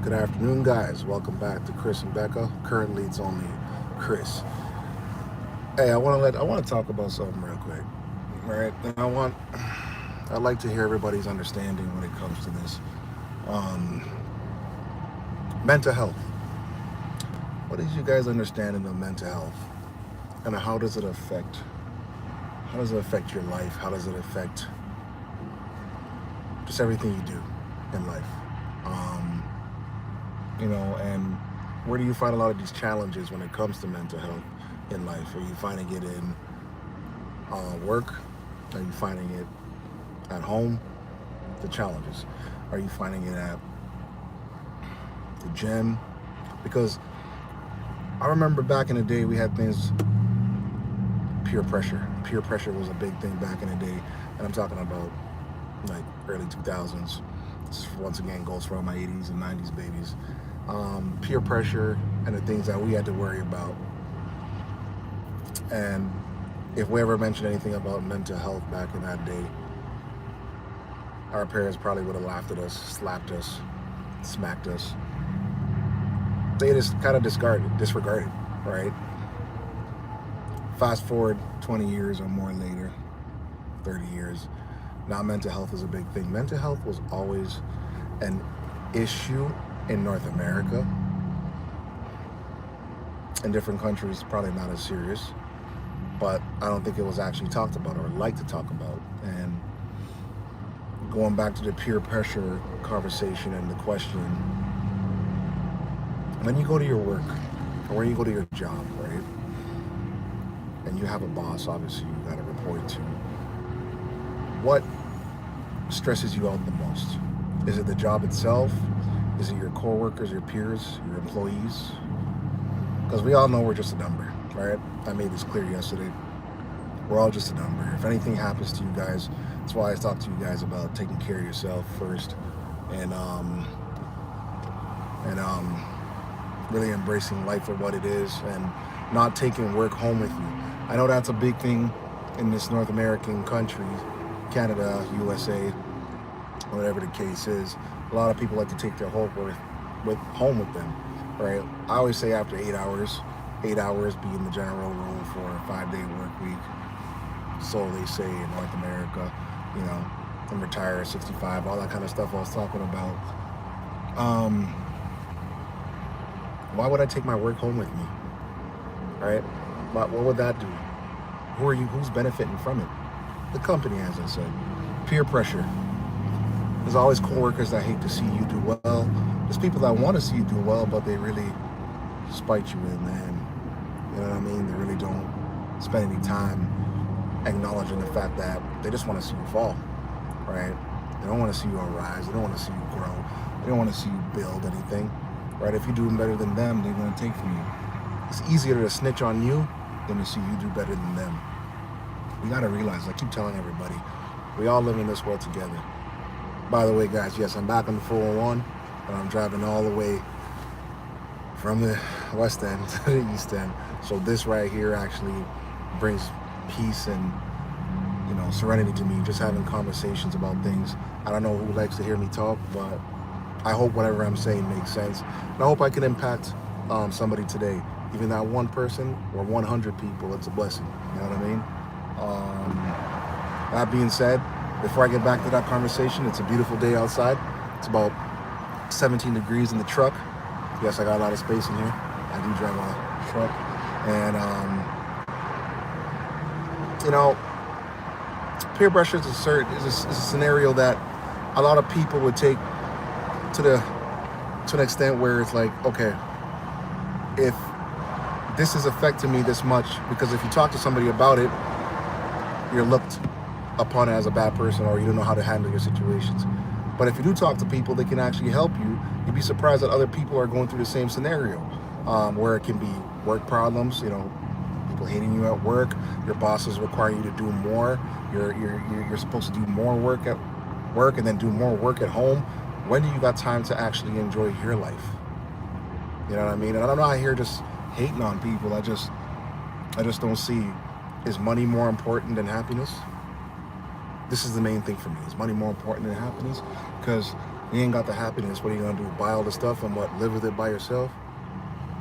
Good afternoon, guys. Welcome back to Chris and Bhecca. Currently, it's only Chris. Hey, I want to talk about something real quick, right? And I'd like to hear everybody's understanding when it comes to this. Um, Mental health. What is you guys' understanding of mental health, and how does it affect your life? How does it affect just everything you do in life? Um, and where do you find a lot of these challenges when it comes to mental health in life? Are you finding it in work? Are you finding it at home? The challenges. Are you finding it at the gym? Because I remember back in the day we had things, peer pressure. Peer pressure was a big thing back in the day, and I'm talking about like early 2000s. This once again goes for all my 80s and 90s babies. Peer pressure and the things that we had to worry about. And if we ever mentioned anything about mental health back in that day, our parents probably would have laughed at us, slapped us, smacked us. They just kind of disregarded, right? Fast forward 20 years or more later, 30 years, now mental health is a big thing. Mental health was always an issue in North America. In different countries, probably not as serious, but I don't think it was actually talked about or liked to talk about. And going back to the peer pressure conversation and the question, when you go to your work or when you go to your job, right, and you have a boss, obviously you got to report to, what stresses you out the most? Is it the job itself? Is it your coworkers, your peers, your employees? Because we all know we're just a number, right? I made this clear yesterday. We're all just a number. If anything happens to you guys, that's why I talk to you guys about taking care of yourself first, and really embracing life for what it is, and not taking work home with you. I know that's a big thing in this North American country, Canada, USA, whatever the case is. A lot of people like to take their whole work home with them, right? I always say after 8 hours being the general rule for a 5-day work week. So they say in North America, and retire at 65, all that kind of stuff I was talking about. Why would I take my work home with me, right? What would that do? Who's benefiting from it? The company, as I said. Peer pressure. There's always coworkers that hate to see you do well. There's people that want to see you do well, but they really spite you in, man. You know what I mean? They really don't spend any time acknowledging the fact that they just want to see you fall, right? They don't want to see you rise. They don't want to see you grow. They don't want to see you build anything, right? If you're doing better than them, they're going to take from you. It's easier to snitch on you than to see you do better than them. We got to realize, I keep telling everybody, we all live in this world together. By the way, guys, yes, I'm back on the 401, and I'm driving all the way from the west end to the east end. So this right here actually brings peace and serenity to me, just having conversations about things. I don't know who likes to hear me talk, but I hope whatever I'm saying makes sense, and I hope I can impact somebody today. Even that one person or 100 people, it's a blessing. You know what I mean? That being said, before I get back to that conversation, it's a beautiful day outside. It's about 17 degrees in the truck. Yes, I got a lot of space in here. I do drive a truck. And, peer pressure is a scenario that a lot of people would take to an extent where it's like, okay, if this is affecting me this much, because if you talk to somebody about it, you're looked upon as a bad person, or you don't know how to handle your situations. But if you do talk to people, they can actually help you. You'd be surprised that other people are going through the same scenario, where it can be work problems, people hating you at work, your bosses requiring you to do more, you're supposed to do more work at work and then do more work at home. When do you got time to actually enjoy your life? You know what I mean? And I'm not here just hating on people. I just don't see, is money more important than happiness? This is the main thing for me. Is money more important than happiness? Because You ain't got the happiness. What are you gonna do? Buy all the stuff and what? Live with it by yourself,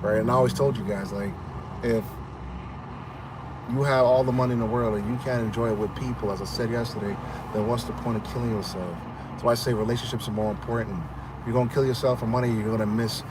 right? And I always told you guys, like, if you have all the money in the world and you can't enjoy it with people, as I said yesterday, then what's the point of killing yourself? That's why I say relationships are more important. If you're gonna kill yourself for money, you're gonna miss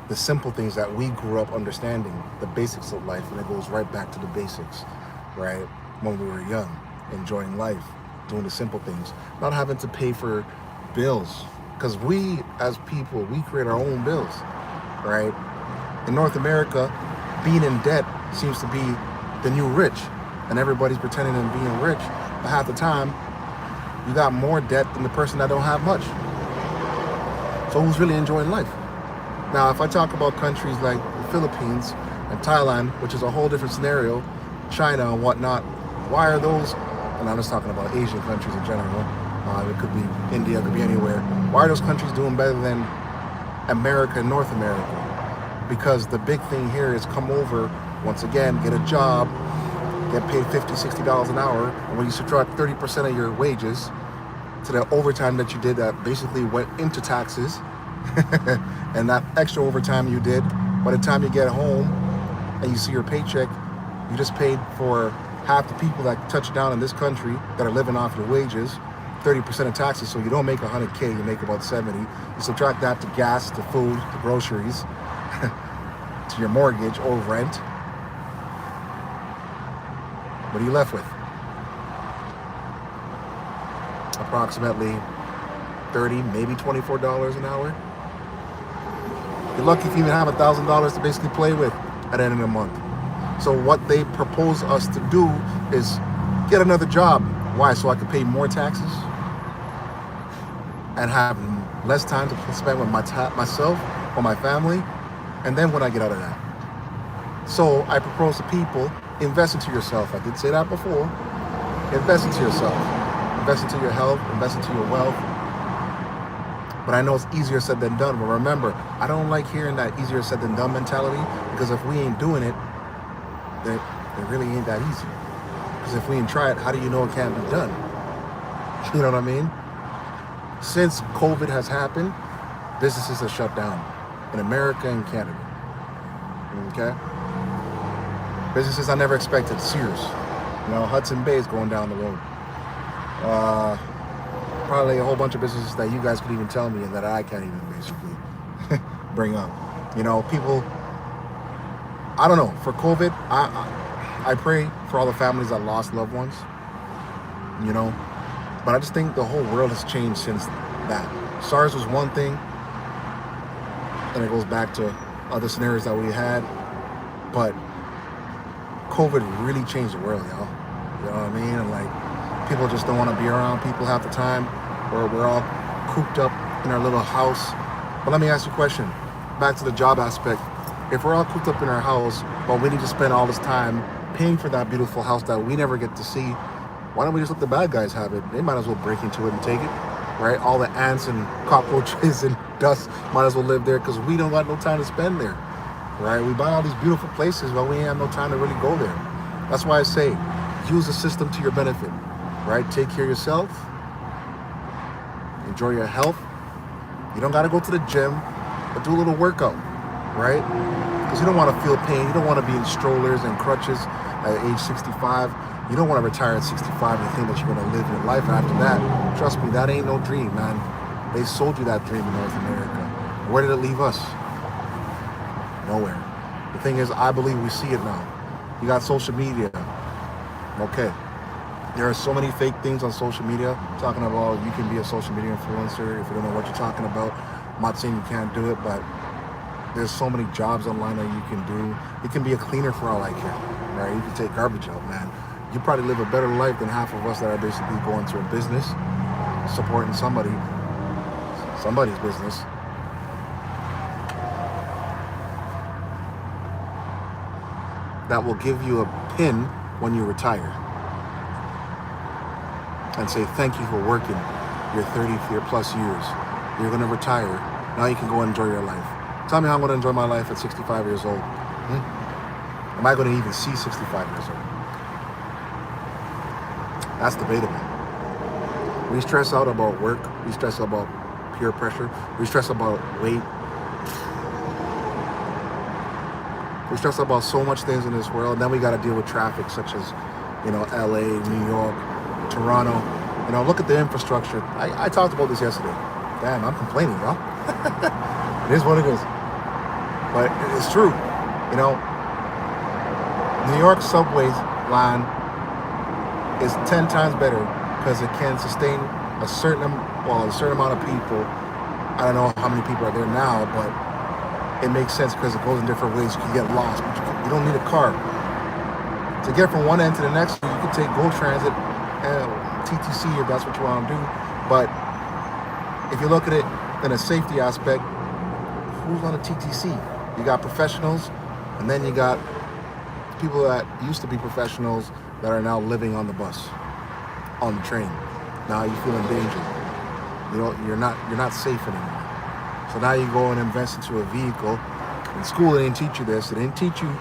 the simple things that we grew up understanding, the basics of life, and it goes right back to the basics, right? When we were young, enjoying life, doing the simple things, not having to pay for bills, because we as people, we create our own bills, right? In North America, being in debt seems to be the new rich, and everybody's pretending and being rich, but half the time, you got more debt than the person that don't have much. So who's really enjoying life? Now, if I talk about countries like the Philippines and Thailand, which is a whole different scenario, China and whatnot, why are those, and I'm just talking about Asian countries in general, it could be India, it could be anywhere, why are those countries doing better than America and North America? Because the big thing here is come over, once again, get a job, get paid $50, $60 an hour, and when you subtract 30% of your wages to the overtime that you did that basically went into taxes, and that extra overtime you did, by the time you get home and you see your paycheck, you just paid for half the people that touch down in this country that are living off your wages, 30% of taxes, so you don't make 100K, you make about 70. You subtract that to gas, to food, to groceries, to your mortgage or rent. What are you left with? Approximately $30, maybe $24 an hour. You're lucky if you even have $1,000 to basically play with at the end of the month. So what they propose us to do is get another job. Why? So I can pay more taxes and have less time to spend with myself or my family. And then when I get out of that. So I propose to people, invest into yourself. I did say that before. Invest into yourself. Invest into your health. Invest into your wealth. But I know it's easier said than done. But remember, I don't like hearing that easier said than done mentality, because if we ain't doing it, then it really ain't that easy. Because if we ain't try it, how do you know it can't be done? You know what I mean? Since COVID has happened, businesses have shut down in America and Canada. Okay? Businesses I never expected. Sears. You know, Hudson Bay is going down the road. Probably a whole bunch of businesses that you guys could even tell me and that I can't even basically bring up. You know, people, I don't know, for COVID, I pray for all the families that lost loved ones, you know, but I just think the whole world has changed since that. SARS was one thing, and it goes back to other scenarios that we had, but COVID really changed the world, y'all. You know what I mean? And like, people just don't want to be around people half the time, or we're all cooped up in our little house. But let me ask you a question. Back to the job aspect. If we're all cooped up in our house, but we need to spend all this time paying for that beautiful house that we never get to see, why don't we just let the bad guys have it? They might as well break into it and take it, right? All the ants and cockroaches and dust might as well live there, because we don't got no time to spend there, right? We buy all these beautiful places, but we ain't have no time to really go there. That's why I say, use the system to your benefit, right? Take care of yourself. Enjoy your health. You don't got to go to the gym, but do a little workout, right? Because you don't want to feel pain. You don't want to be in strollers and crutches at age 65. You don't want to retire at 65 and think that you're going to live your life after that. Trust me, that ain't no dream, man. They sold you that dream in North America. Where did it leave us? Nowhere. The thing is, I believe we see it now. You got social media. Okay. There are so many fake things on social media talking about you can be a social media influencer if you don't know what you're talking about. I'm not saying you can't do it, but there's so many jobs online that you can do. You can be a cleaner for all I care, right? You can take garbage out, man. You probably live a better life than half of us that are basically going to a business, supporting somebody's business. That will give you a pin when you retire and say thank you for working your 30 plus years. You're going to retire. Now you can go enjoy your life. Tell me how I'm going to enjoy my life at 65 years old. Am I going to even see 65 years old? That's debatable. We stress out about work. We stress out about peer pressure. We stress about weight. We stress about so much things in this world. And then we got to deal with traffic, such as, LA, New York, Toronto. Look at the infrastructure. I talked about this yesterday. Damn, I'm complaining, y'all. It is what it is. But it's true. New York subway line is 10 times better because it can sustain a certain amount of people. I don't know how many people are there now, but it makes sense because it goes in different ways. You can get lost, but you don't need a car. To get from one end to the next, you can take GO Transit and TTC if that's what you want to do. But if you look at it in a safety aspect, who's on a TTC? You got professionals, and then you got people that used to be professionals that are now living on the bus, on the train. Now you feel in danger. You're not safe anymore. So now you go and invest into a vehicle. In school, they didn't teach you this. They didn't teach you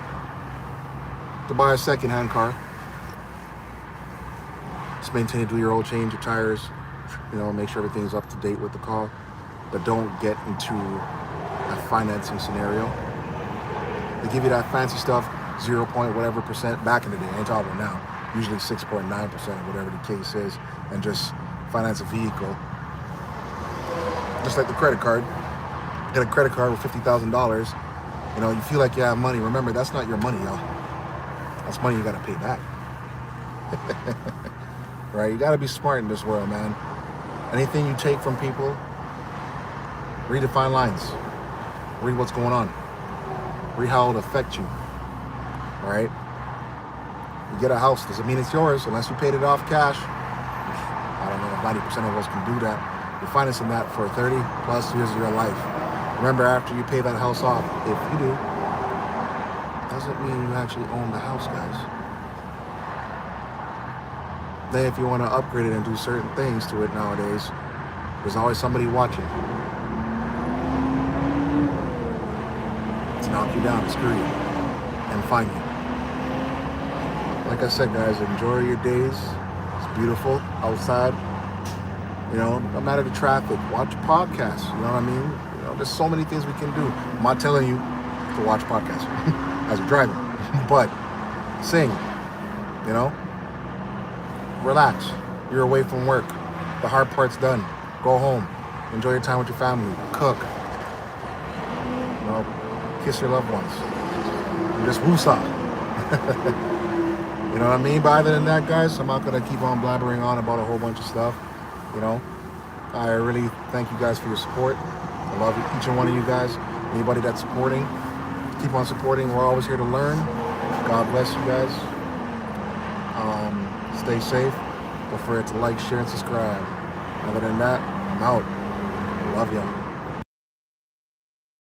to buy a second-hand car. Just maintain it, do your oil change, your tires, make sure everything's up to date with the car. But don't get into a financing scenario. They give you that fancy stuff, 0. whatever percent back in the day. I ain't talking about now. Usually 6.9%, whatever the case is, and just finance a vehicle. Just like the credit card. Get a credit card with $50,000. You feel like you have money. Remember, that's not your money, y'all. That's money you got to pay back. Right? You got to be smart in this world, man. Anything you take from people, read the fine lines. Read what's going on. Read how it'll affect you. All right? You get a house, doesn't mean it's yours unless you paid it off cash. I don't know if 90% of us can do that. You're financing that for 30 plus years of your life. Remember, after you pay that house off, if you do, doesn't mean you actually own the house, guys. Then if you want to upgrade it and do certain things to it nowadays, there's always somebody watching to knock you down, to screw you, and find you. Like I said, guys, enjoy your days. It's beautiful outside. No matter the traffic, watch podcasts. You know what I mean? There's so many things we can do. I'm not telling you to watch podcasts as you're driving, but sing. Relax. You're away from work. The hard part's done. Go home. Enjoy your time with your family. Cook. Kiss your loved ones. And just woosah. You know what I mean? But other than that, guys, I'm not gonna keep on blabbering on about a whole bunch of stuff. I really thank you guys for your support. I love each and one of you guys. Anybody that's supporting, keep on supporting. We're always here to learn. God bless you guys. Stay safe. Don't forget to like, share, and subscribe. Other than that, I'm out. Love y'all.